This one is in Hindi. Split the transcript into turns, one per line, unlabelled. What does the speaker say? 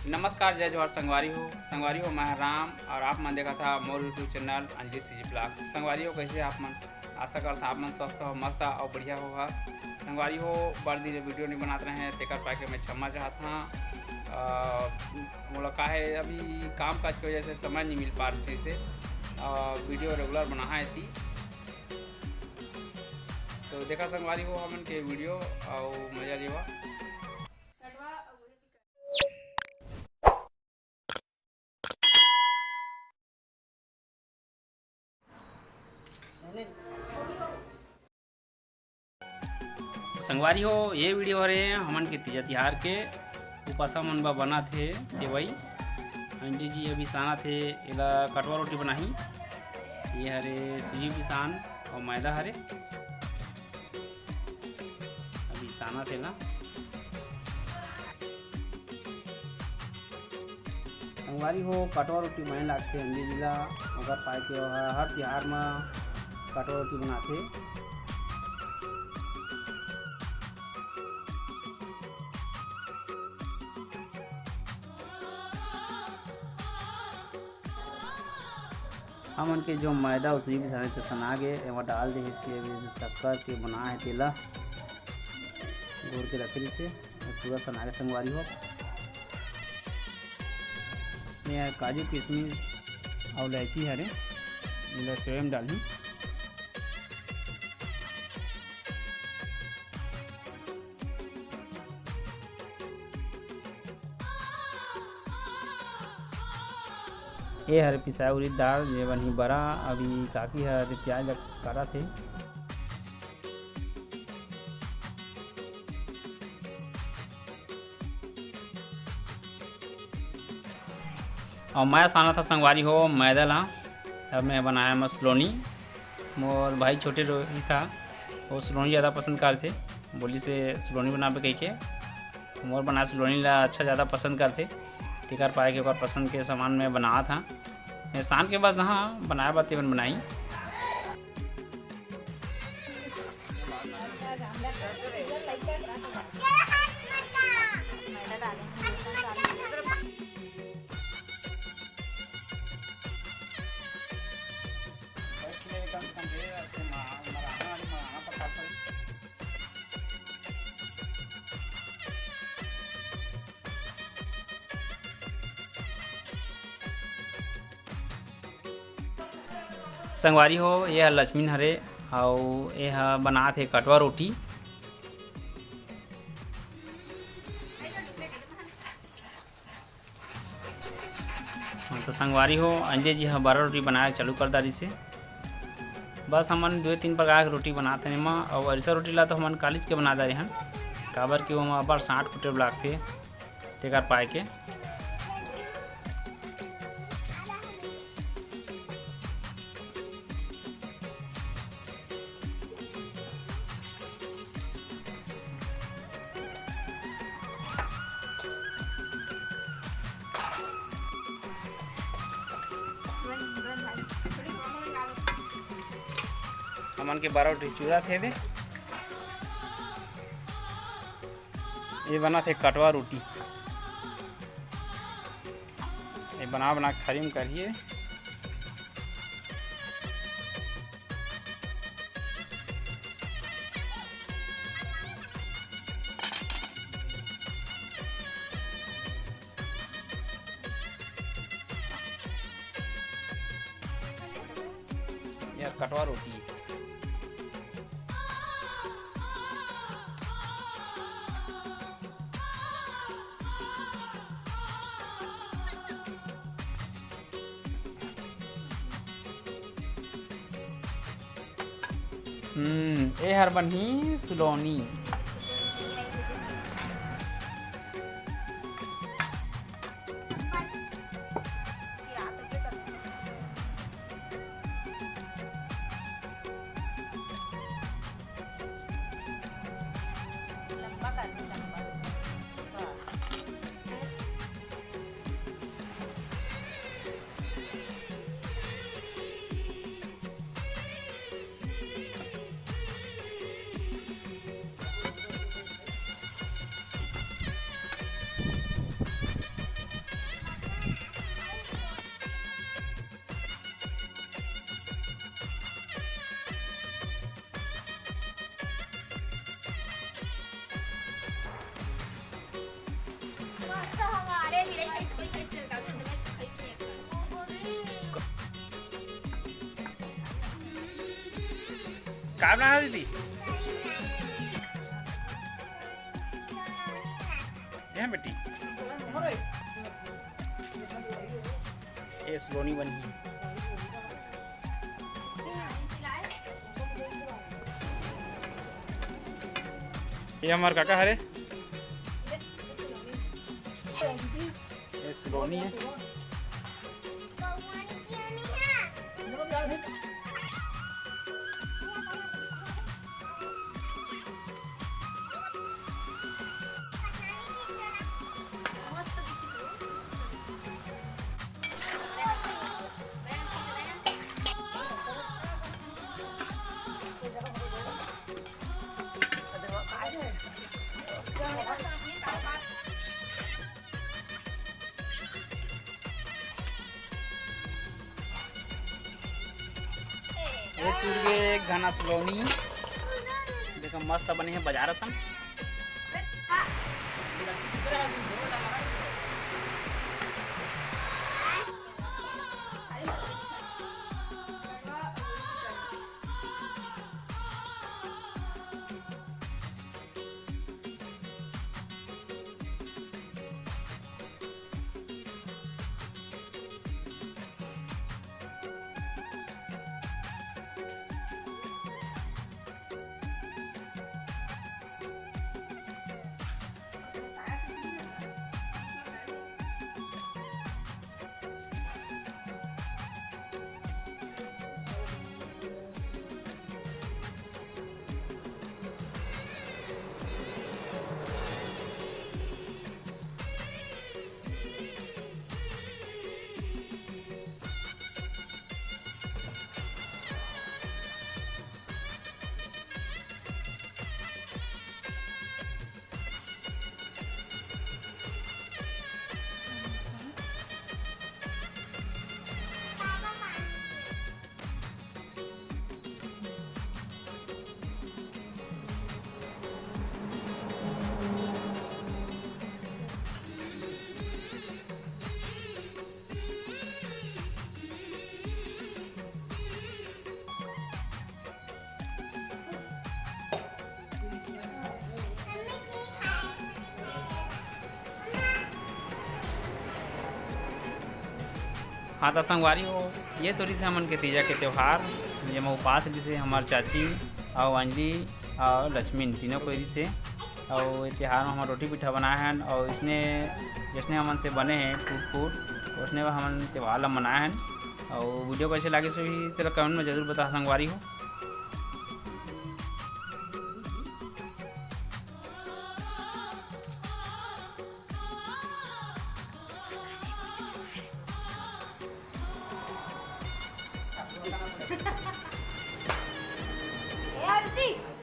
नमस्कार, जय जोहर संगवारी हो मैं राम और आप मन देखा था मोर YouTube channel Anjali CG blog. संगवारी हो कैसे आप मन, आशा करता आप मन स्वस्थ हो, मस्त और बढ़िया हो। संगवारी हो बड़ दिन वीडियो नहीं बनाते रहे तेकर पाके मैं क्षमा चाहता हाँ। मोला का है अभी काम काज की वजह से समय नहीं मिल पा रही से वीडियो रेगुलर बना है थी। तो देखा संगवारी हो हमन के वीडियो और मजा लेवा। संगवारी हो ये वीडियो हरे हमन के तीजा तिहार के उपासा मन बा बना थे सेवई अंडी जी अभी साना थे एला कटवा रोटी बनाही। ये हरे सूजी पिसान और मैदा हरे अभी साना थे ना। संगवारी हो कटवा रोटी बने लागते अंडी जी ला अगर पाए के हर तिहार में कटवा रोटी बनाते। हमन के जो मैदा और सूजी पिसाने से सना गे एमा डाल दे शक्कर के बना है तेला घोर के रखे से पूरा सना के संगवारी हो। मैं काजू किशमिश और इलायची हरे इला सेम डाली। ये हर पिसाई उड़ीद दाल ये बनी बड़ा अभी काकी हर प्याज करा थे। और मैं साना था संगवारी हो मैदा ला अब मैं बनाया मसलोनी। मोर भाई छोटे रोही था वो सलोनी ज़्यादा पसंद करते बोली से सलोनी बनावे कही के मोर बनाया सलोनी ला अच्छा ज़्यादा पसंद करते टिकर पाए के और पसंद के सामान में बना था। शाम के बाद हाँ बनाया बात बनाई। संगवारी हो यह लक्ष्मी हरे और यह बना थे कटवा रोटी। तो संगवारी हो अंजय जी हाँ 12 रोटी बनाए चालू कर दारी से बस हमन 2-3 प्रकार के रोटी बनाते हैं माँ। और ऐसा रोटी ला तो हमन कालीज के बना दे हैं काबर के वो बार 60 फुटे लागते तेकर पाए के। हमन के 12 रोटी चूड़ा थे दे ये बना थे कटवा रोटी। ये बना थाली में करिए। यार कटवा रोटी ए हर बनी सुलौनी। का बना दीदी? यहाँ बेटी ये सलोनी बनी है। ये हमारे काका हरे ये सलोनी है। ये टूट गए घना सलोनी देखो मस्त बने हैं बाजार सन। हाँ तो संगवारी हो ये तो रिसे हमन के तीजा के त्यौहार जेमा उपास जिसे हमार चाची और अंजलि और लक्ष्मी तीनों को रिसे और त्यौहार में हमार रोटी पिठा बनाए हैं और इसने जिसने हमन से बने हैं फूड उसने हमन त्यौहार ला मनाए हैं। और वीडियो कैसे लगे सो भी तेरा कमेंट में जरूर बता संगवारी हो।